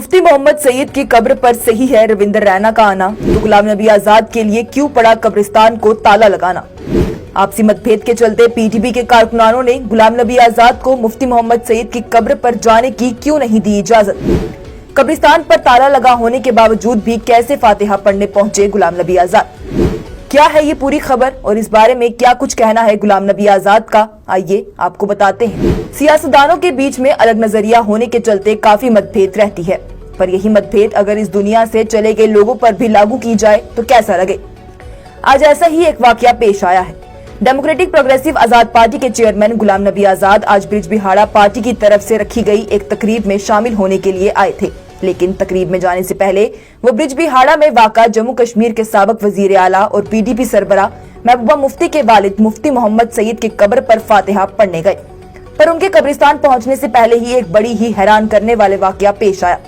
मुफ्ती मोहम्मद सईद की कब्र पर सही है रविंदर रैना का आना, तो गुलाम नबी आजाद के लिए क्यों पड़ा कब्रिस्तान को ताला लगाना। आपसी मतभेद के चलते पीटीपी के कारकुनानों ने गुलाम नबी आजाद को मुफ्ती मोहम्मद सईद की कब्र पर जाने की क्यों नहीं दी इजाजत। कब्रिस्तान पर ताला लगा होने के बावजूद भी कैसे फातिहा पढ़ने पहुंचे गुलाम नबी आजाद। क्या है ये पूरी खबर और इस बारे में क्या कुछ कहना है गुलाम नबी आजाद का, आइए आपको बताते हैं। सियासतदानों के बीच में अलग नजरिया होने के चलते काफी मतभेद रहती है, पर यही मतभेद अगर इस दुनिया से चले गए लोगों पर भी लागू की जाए तो कैसा लगे। आज ऐसा ही एक वाकया पेश आया है। डेमोक्रेटिक प्रोग्रेसिव आजाद पार्टी के चेयरमैन गुलाम नबी आजाद आज बिजबिहाड़ा पार्टी की तरफ से रखी गई एक तकरीब में शामिल होने के लिए आए थे, लेकिन तकरीब में जाने से पहले वो बिजबिहाड़ा में वाक़ा जम्मू कश्मीर के साबिक वजीर आला और पीडीपी सरबराह महबूबा मुफ्ती के वालिद मुफ्ती मोहम्मद सईद की कब्र पर फातिहा पढ़ने गए, पर उनके कब्रिस्तान पहुंचने से पहले ही एक बड़ी ही हैरान करने वाले वाकया पेश आया।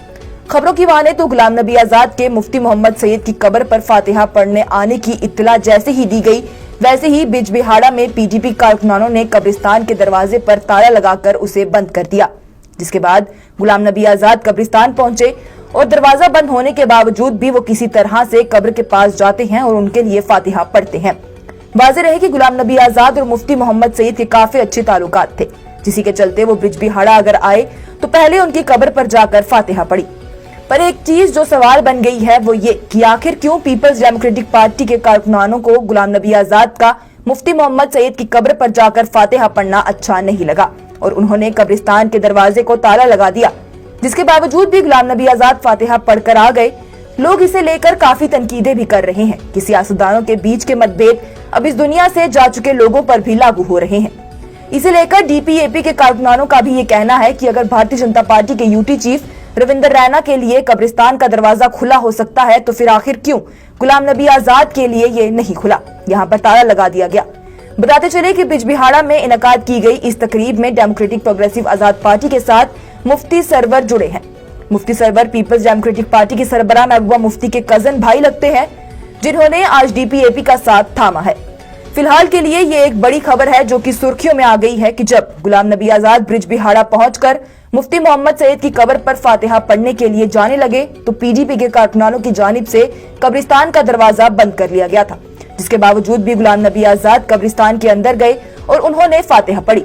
खबरों की माने तो गुलाम नबी आजाद के मुफ्ती मोहम्मद सईद की कब्र पर फातिहा पढ़ने आने की इत्तला जैसे ही दी गई, वैसे ही बिजबिहाड़ा में पीटीपी कारकुनानों ने कब्रिस्तान के दरवाजे पर ताला लगाकर उसे बंद कर दिया। जिसके बाद गुलाम नबी आजाद कब्रिस्तान पहुंचे और दरवाजा बंद होने के बावजूद भी वो किसी तरह से कब्र के पास जाते हैं और उनके लिए फातिहा पढ़ते हैं। वाज़ेह रहे कि गुलाम नबी आजाद और मुफ्ती मोहम्मद सईद के काफी अच्छे ताल्लुकात थे, जिसी के चलते वो बिजबिहाड़ा अगर आए तो पहले उनकी कब्र पर जाकर फातिहा पढ़ी। पर एक चीज जो सवाल बन गई है वो ये कि आखिर क्यों पीपल्स डेमोक्रेटिक पार्टी के कारकुनानों को गुलाम नबी आजाद का मुफ्ती मोहम्मद सईद की कब्र पर जाकर फातिहा पढ़ना अच्छा नहीं लगा और उन्होंने कब्रिस्तान के दरवाजे को ताला लगा दिया। जिसके बावजूद भी गुलाम नबी आजाद फातिहा पढ़कर आ गए। लोग इसे लेकर काफी तनकीदें भी कर रहे हैं कि सियासतदानों के बीच के मतभेद अब इस दुनिया से जा चुके लोगों पर भी लागू हो रहे हैं। इसे लेकर डीपीएपी के कारकुनानों का भी ये कहना है कि अगर भारतीय जनता पार्टी के यूटी चीफ रविंदर रैना के लिए कब्रिस्तान का दरवाजा खुला हो सकता है तो फिर आखिर क्यों गुलाम नबी आजाद के लिए ये नहीं खुला, यहाँ पर ताला लगा दिया गया। बताते चले कि बिजबिहाड़ा में इनकाद की गई इस तकरीब में डेमोक्रेटिक प्रोग्रेसिव आजाद पार्टी के साथ मुफ्ती सरवर जुड़े हैं। मुफ्ती सरवर पीपल्स डेमोक्रेटिक पार्टी के सरबराह महबूबा मुफ्ती के कजन भाई लगते हैं, जिन्होंने आज डीपीएपी का साथ थामा है। फिलहाल के लिए ये एक बड़ी खबर है जो कि सुर्खियों में आ गई है कि जब गुलाम नबी आजाद बिजबिहाड़ा पहुंचकर मुफ्ती मोहम्मद सईद की कब्र पर फातिहा पढ़ने के लिए जाने लगे तो पीडीपी के कारकुनानों की जानिब से कब्रिस्तान का दरवाजा बंद कर लिया गया था। जिसके बावजूद भी गुलाम नबी आजाद कब्रिस्तान के अंदर गए और उन्होंने फातिहा पढ़ी।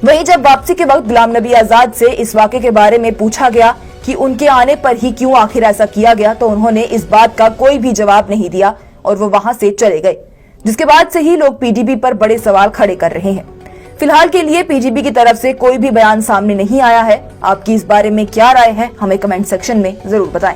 वहीं जब वापसी के वक्त गुलाम नबी आजाद से इस वाक़े के बारे में पूछा गया कि उनके आने पर ही क्यों आखिर ऐसा किया गया, तो उन्होंने इस बात का कोई भी जवाब नहीं दिया और वो वहां से चले गए। जिसके बाद से ही लोग पीडीपी पर बड़े सवाल खड़े कर रहे हैं। फिलहाल के लिए पीडीपी की तरफ से कोई भी बयान सामने नहीं आया है। आपकी इस बारे में क्या राय है, हमें कमेंट सेक्शन में जरूर बताएं।